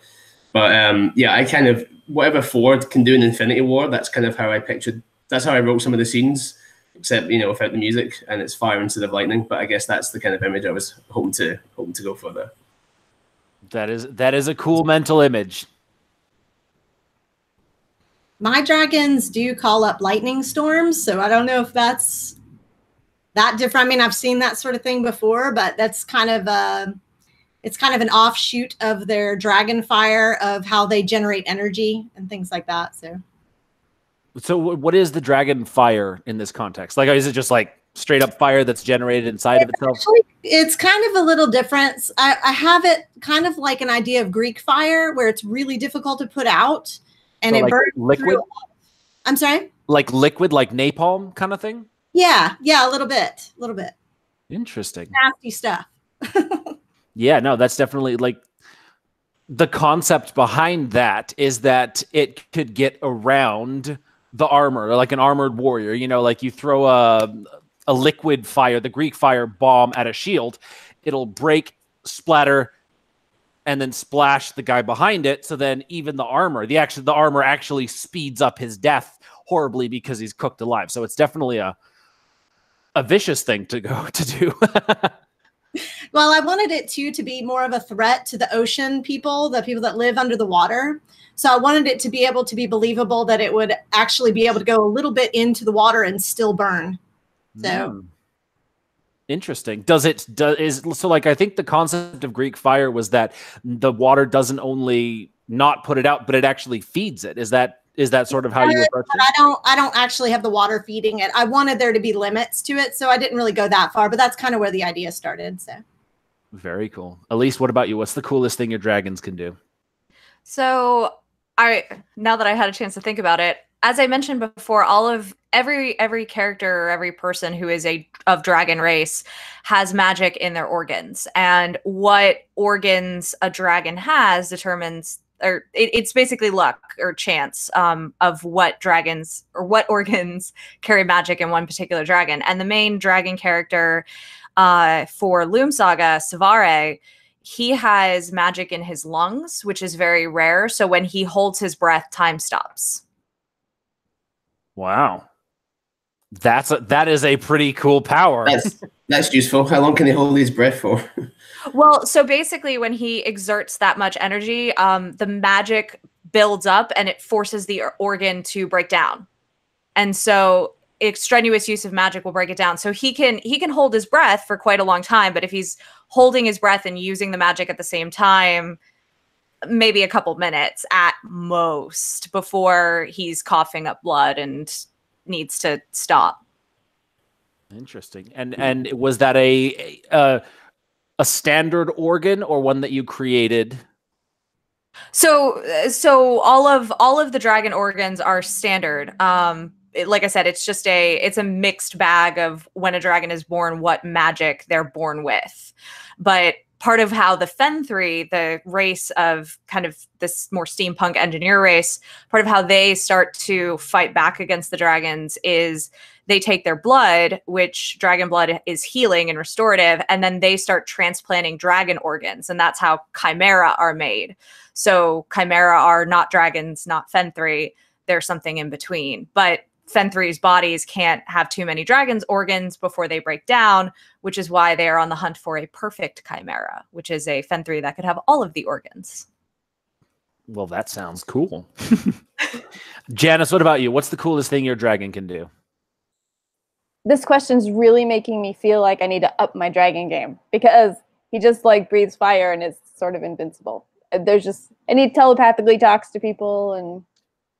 S5: But yeah, I kind of whatever Ford can do in Infinity War, that's kind of how I pictured. That's how I wrote some of the scenes, except without the music, and it's fire instead of lightning. But I guess that's the kind of image I was hoping to go for there.
S1: That is a cool mental image.
S2: My dragons do call up lightning storms, so I don't know if that's that different. I mean, I've seen that sort of thing before, but that's kind of it's kind of an offshoot of their dragon fire of how they generate energy and things like that. So what is the dragon fire in this context? Like, is it just like straight up fire that's generated inside of itself? Actually, it's kind of a little different. I have it kind of like an idea of Greek fire, where it's really difficult to put out, and
S1: So
S2: it
S1: like
S2: burns
S1: liquid?
S2: through. I'm sorry?
S1: Like liquid, like napalm kind of thing?
S2: Yeah, a little bit.
S1: Interesting.
S2: Nasty stuff.
S1: Yeah, no, that's definitely like the concept behind that is that it could get around the armor, like an armored warrior. Like you throw a liquid fire, the Greek fire bomb at a shield, it'll break, splatter, and then splash the guy behind it. So then even the armor, the armor actually speeds up his death horribly because he's cooked alive. So it's definitely a vicious thing to do.
S2: Well, I wanted it to be more of a threat to the ocean people, the people that live under the water. So I wanted it to be able to be believable that it would actually be able to go a little bit into the water and still burn. So
S1: interesting. So like I think the concept of Greek fire was that the water doesn't only not put it out, but it actually feeds it. Is that sort of how you approach it?
S2: I don't actually have the water feeding it. I wanted there to be limits to it, so I didn't really go that far, but that's kind of where the idea started. So
S1: very cool. Elise, what about you? What's the coolest thing your dragons can do?
S3: So now that I had a chance to think about it, as I mentioned before, every character or every person who is of dragon race has magic in their organs, and what organs a dragon has determines, or it's basically luck or chance of what dragons or what organs carry magic in one particular dragon. And the main dragon character for Loom Saga, Savare, he has magic in his lungs, which is very rare. So when he holds his breath, time stops.
S1: Wow. That is a pretty cool power.
S5: That's useful. How long can he hold his breath for?
S3: Well, so basically when he exerts that much energy, the magic builds up and it forces the organ to break down. And so extraneous use of magic will break it down. So he can hold his breath for quite a long time, but if he's holding his breath and using the magic at the same time, maybe a couple minutes at most before he's coughing up blood and needs to stop.
S1: Interesting. And was that a standard organ or one that you created?
S3: So all of the dragon organs are standard. Like I said, it's a mixed bag of when a dragon is born, what magic they're born with. But part of how the Fen-3, the race of kind of this more steampunk engineer race, part of how they start to fight back against the dragons is they take their blood, which dragon blood is healing and restorative, and then they start transplanting dragon organs. And that's how chimera are made. So chimera are not dragons, not Fen-3. They're something in between. But Fen-3's bodies can't have too many dragons' organs before they break down, which is why they are on the hunt for a perfect chimera, which is a Fen-3 that could have all of the organs.
S1: Well, that sounds cool. Janice, what about you? What's the coolest thing your dragon can do?
S4: This question's really making me feel like I need to up my dragon game, because he just like breathes fire and is sort of invincible. And he telepathically talks to people, and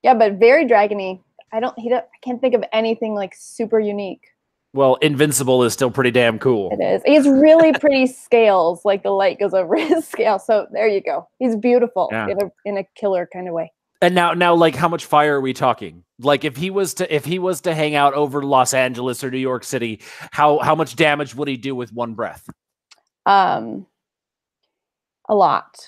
S4: yeah, but very dragony. I can't think of anything like super unique.
S1: Well, invincible is still pretty damn cool.
S4: It is. He has really pretty scales, like the light goes over his scale. So there you go. He's beautiful in a killer kind of way.
S1: And now, like, how much fire are we talking? Like, if he was to hang out over Los Angeles or New York City, how much damage would he do with one breath?
S4: A lot.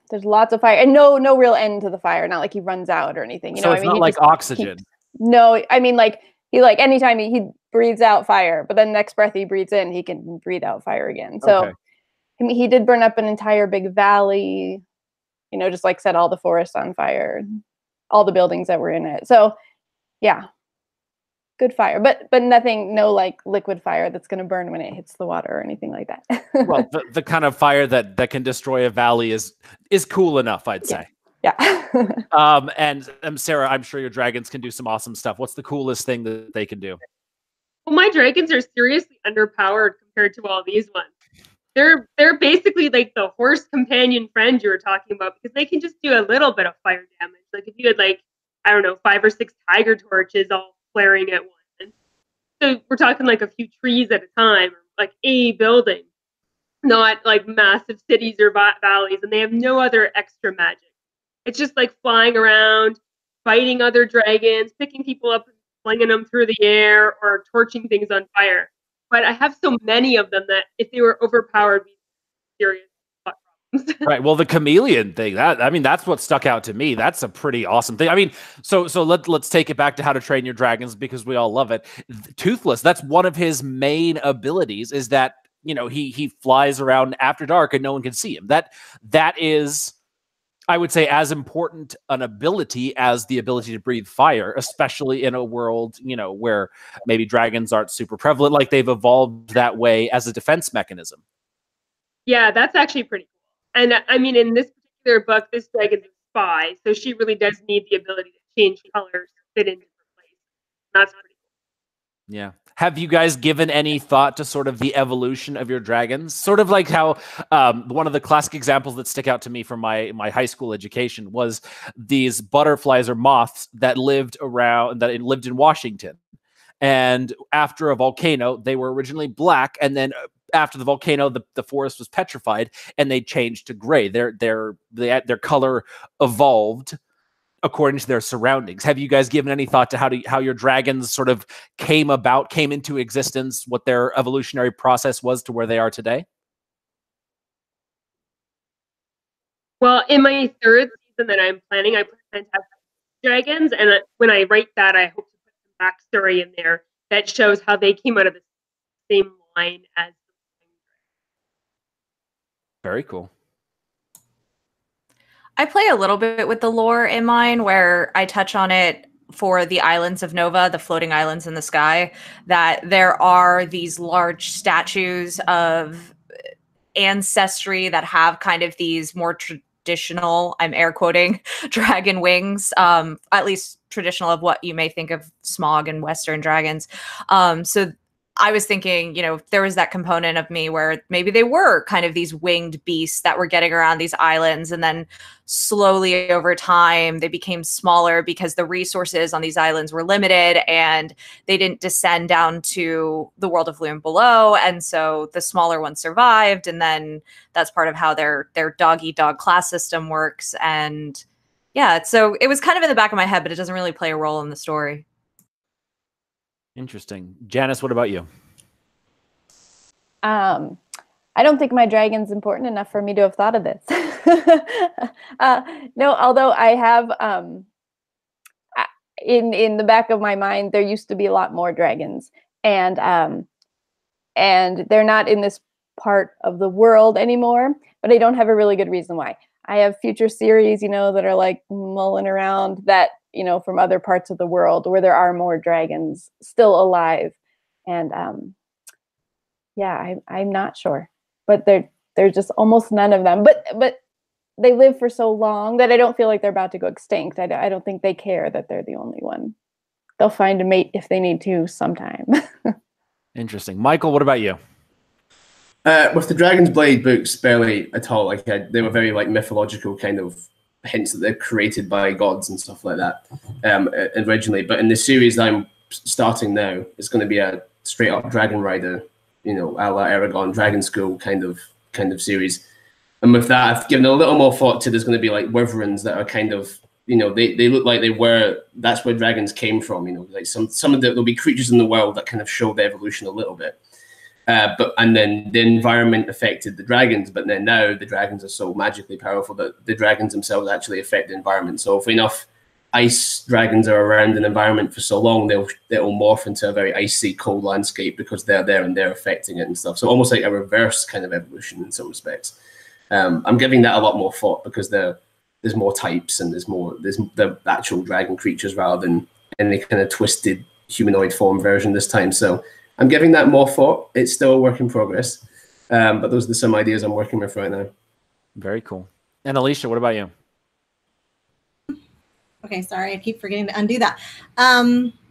S4: There's lots of fire, and no real end to the fire. Not like he runs out or anything.
S1: So it's not like oxygen.
S4: No, I mean he anytime he breathes out fire, but then next breath he breathes in, he can breathe out fire again. So I mean, he did burn up an entire big valley. Just like set all the forest on fire, all the buildings that were in it. So yeah, good fire, but nothing, no like liquid fire that's going to burn when it hits the water or anything like that.
S1: Well, the kind of fire that can destroy a valley is cool enough, I'd say.
S4: Yeah.
S1: And Sarah, I'm sure your dragons can do some awesome stuff. What's the coolest thing that they can do?
S6: Well, my dragons are seriously underpowered compared to all these ones. They're basically like the horse companion friend you were talking about, because they can just do a little bit of fire damage. Like if you had 5 or 6 tiger torches all flaring at once. So we're talking like a few trees at a time, or like a building, not like massive cities or valleys, and they have no other extra magic. It's just like flying around, fighting other dragons, picking people up and flinging them through the air, or torching things on fire. But I have so many of them that if they were overpowered, we'd be serious problems.
S1: Right. Well, the chameleon thing, that's what stuck out to me. That's a pretty awesome thing. I mean, so let's take it back to How to Train Your Dragons, because we all love it. Toothless, that's one of his main abilities, is that, he flies around after dark and no one can see him. That is I would say, as important an ability as the ability to breathe fire, especially in a world, where maybe dragons aren't super prevalent, like they've evolved that way as a defense mechanism.
S6: Yeah, that's actually pretty cool. And I mean, in this particular book, this dragon's a spy, so she really does need the ability to change colors to fit in different places. That's pretty cool.
S1: Yeah. Have you guys given any thought to sort of the evolution of your dragons? Sort of like how one of the classic examples that stick out to me from my high school education was these butterflies or moths that lived in Washington. And after a volcano, they were originally black, and then after the volcano, the forest was petrified, and they changed to gray. Their color evolved according to their surroundings. Have you guys given any thought to how your dragons sort of came into existence, what their evolutionary process was to where they are today?
S6: Well, in my third season that I'm planning, I plan to have dragons, and when I write that, I hope to put some backstory in there that shows how they came out of the same line as the
S1: Very cool.
S3: I play a little bit with the lore in mine where I touch on it for the islands of Nova, the floating islands in the sky, that there are these large statues of ancestry that have kind of these more traditional, I'm air quoting, dragon wings, at least traditional of what you may think of Smog and Western dragons. So I was thinking, there was that component of me where maybe they were kind of these winged beasts that were getting around these islands, and then slowly over time they became smaller because the resources on these islands were limited and they didn't descend down to the world of Loom below, and so the smaller ones survived, and then that's part of how their dog-eat-dog class system works. And yeah, so it was kind of in the back of my head, but it doesn't really play a role in the story.
S1: Interesting. Janice, what about you?
S4: I don't think my dragon's important enough for me to have thought of this. No, although I have, in the back of my mind, there used to be a lot more dragons, and they're not in this part of the world anymore, but I don't have a really good reason why. I have future series, that are like mulling around that, from other parts of the world where there are more dragons still alive. And yeah, I'm not sure, but there's just almost none of them. But they live for so long that I don't feel like they're about to go extinct. I don't think they care that they're the only one. They'll find a mate if they need to sometime.
S1: Interesting. Michael, what about you?
S5: With the Dragon's Blade books, barely at all. They were very mythological kind of hints that they're created by gods and stuff like that originally. But in the series that I'm starting now, it's going to be a straight up Dragon Rider, a la Aragon Dragon School kind of series. And with that, I've given a little more thought to there's going to be like wyverns that are kind of, they look like they were, that's where dragons came from, like some of there'll be creatures in the world that kind of show the evolution a little bit. And then the environment affected the dragons, but then now the dragons are so magically powerful that the dragons themselves actually affect the environment. So if enough ice dragons are around an environment for so long, they'll morph into a very icy, cold landscape because they're there and they're affecting it and stuff. So almost like a reverse kind of evolution in some respects. I'm giving that a lot more thought because there's more types and there's the actual dragon creatures rather than any kind of twisted humanoid form version this time. So I'm giving that more thought. It's still a work in progress, but those are some ideas I'm working with right now.
S1: Very cool. And Alisha, what about you?
S2: Okay, sorry, I keep forgetting to undo that.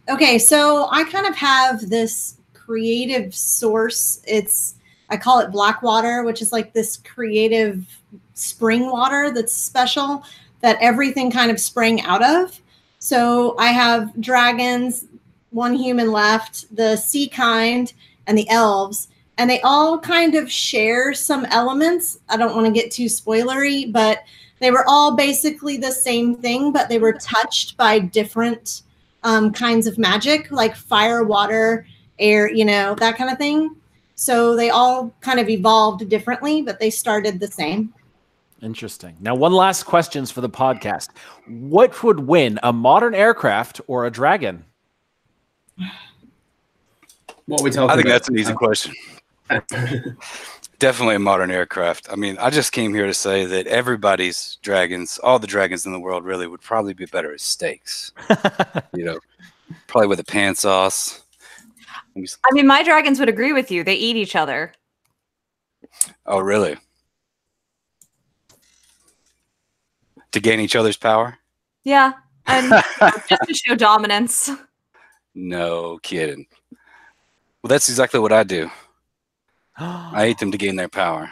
S2: Okay, so I kind of have this creative source. I call it Blackwater, which is like this creative spring water that's special that everything kind of sprang out of. So I have dragons, one human left, the sea kind, and the elves, and they all kind of share some elements. I don't want to get too spoilery, but they were all basically the same thing, but they were touched by different kinds of magic, like fire, water, air, that kind of thing. So they all kind of evolved differently, but they started the same.
S1: Interesting. Now, one last question for the podcast. What would win, a modern aircraft or a dragon?
S5: What are we talking about?
S7: I think that's an easy question. Definitely a modern aircraft. I mean, I just came here to say that everybody's dragons, all the dragons in the world, really would probably be better as steaks. You know, probably with a pan sauce.
S3: I mean, my dragons would agree with you. They eat each other.
S7: Oh, really? To gain each other's power?
S3: Yeah, and just to show dominance.
S7: No kidding. Well, that's exactly what I do. I eat them to gain their power.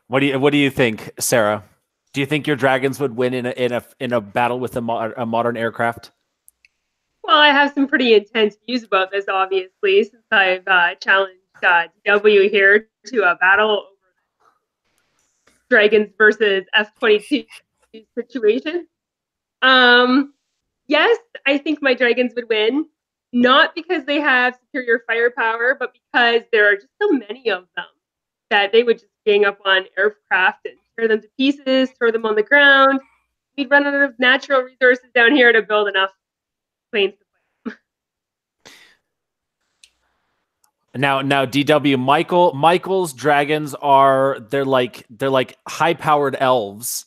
S1: What do you think, Sarah? Do you think your dragons would win in a battle with a modern aircraft?
S6: Well, I have some pretty intense views about this, obviously, since I've challenged DW here to a battle over dragons versus F-22 situation. Yes, I think my dragons would win, not because they have superior firepower, but because there are just so many of them that they would just gang up on aircraft and tear them to pieces, throw them on the ground. We'd run out of natural resources down here to build enough planes to fly.
S1: Now, DW, Michael's dragons they're like high-powered elves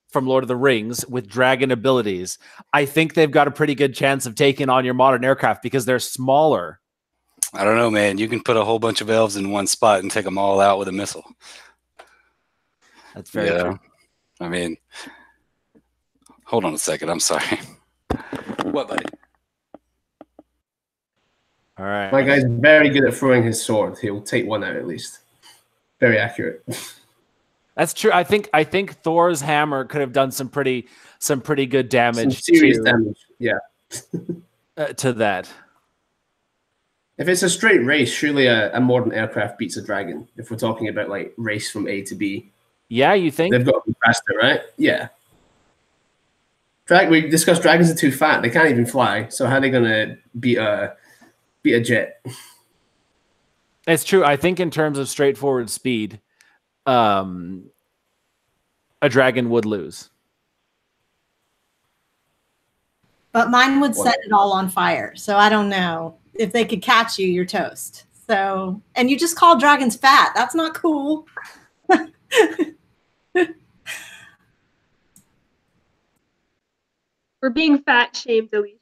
S1: from Lord of the Rings with dragon abilities. I think they've got a pretty good chance of taking on your modern aircraft because they're smaller.
S7: I don't know, man. You can put a whole bunch of elves in one spot and take them all out with a missile.
S1: That's very true.
S7: I mean, hold on a second. I'm sorry. What, buddy?
S1: All right.
S5: My guy's very good at throwing his sword. He'll take one out at least. Very accurate.
S1: That's true. I think Thor's hammer could have done some pretty good damage.
S5: Some serious damage. Yeah.
S1: To that.
S5: If it's a straight race, surely a modern aircraft beats a dragon. If we're talking about like race from A to B.
S1: Yeah, you think?
S5: They've got to be faster, right? Yeah. We discussed dragons are too fat. They can't even fly. So how are they going to beat a jet?
S1: It's true. I think in terms of straightforward speed, a dragon would lose.
S2: But mine would set it all on fire. So I don't know. If they could catch you, you're toast. So, and you just call dragons fat. That's not cool.
S6: We're being fat shamed, Alicia.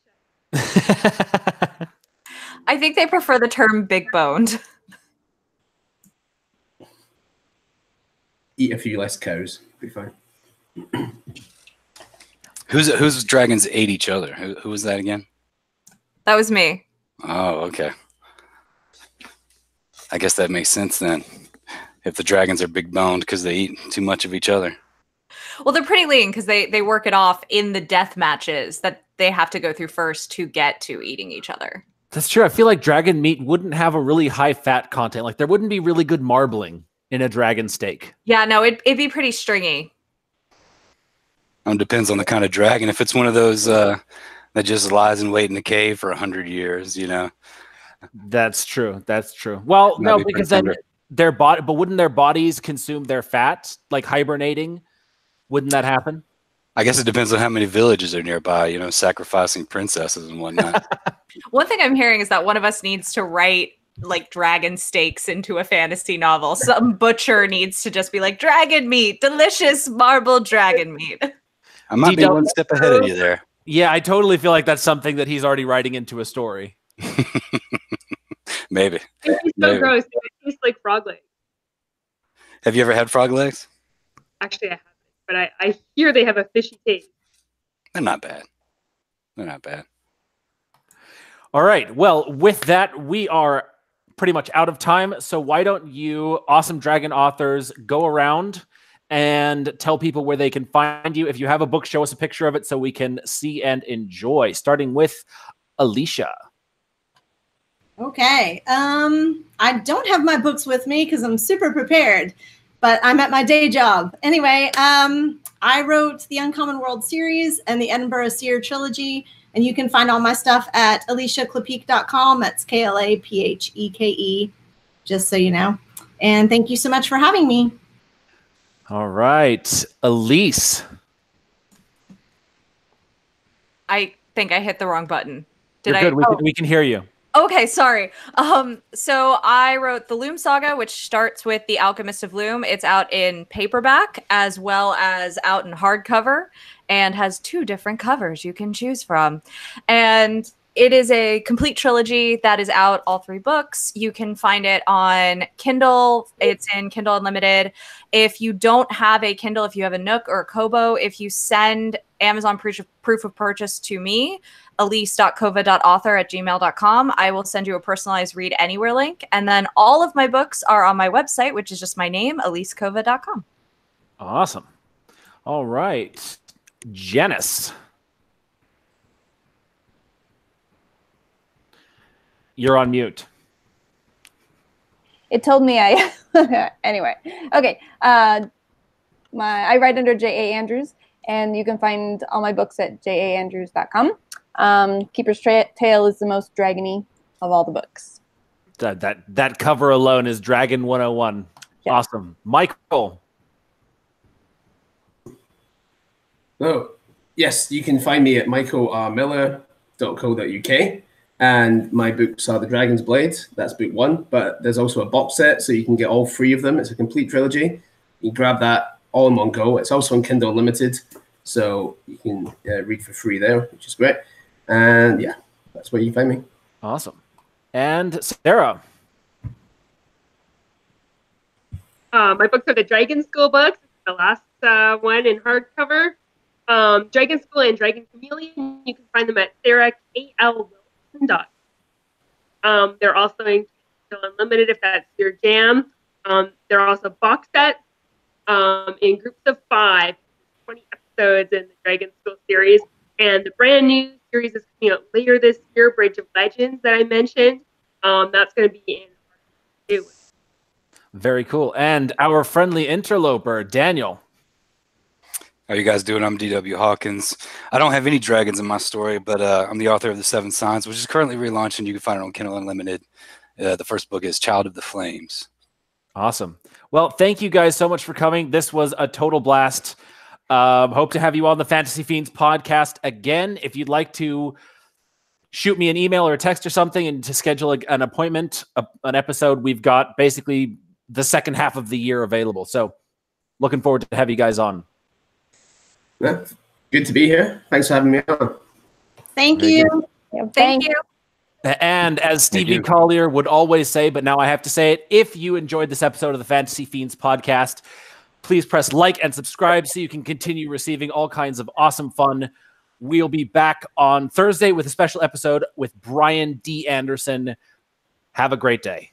S3: I think they prefer the term big boned.
S5: Eat a few less cows. Be fine.
S7: Whose dragons ate each other? Who was that again?
S3: That was me.
S7: Oh, okay. I guess that makes sense then. If the dragons are big boned because they eat too much of each other.
S3: Well, they're pretty lean because they work it off in the death matches that they have to go through first to get to eating each other.
S1: That's true. I feel like dragon meat wouldn't have a really high fat content. Like there wouldn't be really good marbling in a dragon steak.
S3: Yeah, no, it'd be pretty stringy.
S7: Depends on the kind of dragon. If it's one of those that just lies in wait in the cave for 100 years, you know.
S1: That's true. That's true. Well, no, because then their body, but wouldn't their bodies consume their fat, like hibernating? Wouldn't that happen?
S7: I guess it depends on how many villages are nearby, you know, sacrificing princesses and whatnot.
S3: One thing I'm hearing is that one of us needs to write like dragon steaks into a fantasy novel. Some butcher needs to just be like, dragon meat, delicious marbled dragon meat.
S7: I might be one step ahead of you there.
S1: Yeah, I totally feel like that's something that he's already writing into a story.
S7: Maybe.
S6: It's so gross. It tastes like frog legs.
S7: Have you ever had frog legs?
S6: Actually, I haven't, but I hear they have a fishy taste.
S7: They're not bad. They're not bad.
S1: All right. Well, with that, we are pretty much out of time. So why don't you, awesome dragon authors, go around and tell people where they can find you. If you have a book, show us a picture of it so we can see and enjoy. Starting with Alisha.
S2: Okay. I don't have my books with me because I'm super prepared, but I'm at my day job. Anyway, I wrote the Uncommon World series and the Edinburgh Seer trilogy, and you can find all my stuff at AlishaKlapheke.com. That's Klapheke, just so you know. And thank you so much for having me.
S1: All right. Elise.
S3: I think I hit the wrong button.
S1: You're good. We can hear you.
S3: Okay, sorry. So I wrote the Loom Saga, which starts with The Alchemist of Loom. It's out in paperback as well as out in hardcover and has 2 different covers you can choose from. And it is a complete trilogy that is out, all 3 books. You can find it on Kindle. It's in Kindle Unlimited. If you don't have a Kindle, if you have a Nook or a Kobo, if you send Amazon proof of purchase to me, elise.kova.author@gmail.com, I will send you a personalized read anywhere link. And then all of my books are on my website, which is just my name, elisekova.com.
S1: Awesome. All right. Janice. You're on mute.
S4: It told me I anyway. Okay. I write under J.A. Andrews, and you can find all my books at jaandrews.com. Keeper's Tale is the most dragony of all the books.
S1: That cover alone is Dragon 101. Yeah. Awesome. Michael.
S5: Oh, yes, you can find me at michaelrmiller.co.uk. And my books are The Dragon's Blade. That's book 1. But there's also a box set, so you can get all 3 of them. It's a complete trilogy. You can grab that all in one go. It's also on Kindle Unlimited, so you can read for free there, which is great. And yeah, that's where you can find me.
S1: Awesome. And Sarah.
S6: My books are the Dragon School books. The last one in hardcover. Dragon School and Dragon Chameleon. You can find them at sarahklwilson.com. They're also in Kindle Unlimited if that's your jam. They're also box sets in groups of 5, 20 episodes in the Dragon School series. And the brand new series is coming out later this year, Bridge of Legends, that I mentioned. That's going to be in.
S1: Very cool. And our friendly interloper, Daniel.
S7: How you guys doing? I'm D.W. Hawkins. I don't have any dragons in my story, but I'm the author of The 7 Signs, which is currently relaunching. You can find it on Kindle Unlimited. The first book is Child of the Flames.
S1: Awesome. Well, thank you guys so much for coming. This was a total blast. Hope to have you on the Fantasy Fiends podcast again. If you'd like to shoot me an email or a text or something and to schedule an appointment, an episode, we've got basically the second half of the year available. So looking forward to have you guys on.
S5: Yeah, good to be here. Thanks for having me on.
S2: Thank you.
S3: Thank you.
S1: And as Stevie Collier would always say, but now I have to say it, if you enjoyed this episode of the Fantasy Fiends podcast, please press like and subscribe so you can continue receiving all kinds of awesome fun. We'll be back on Thursday with a special episode with Brian D. Anderson. Have a great day.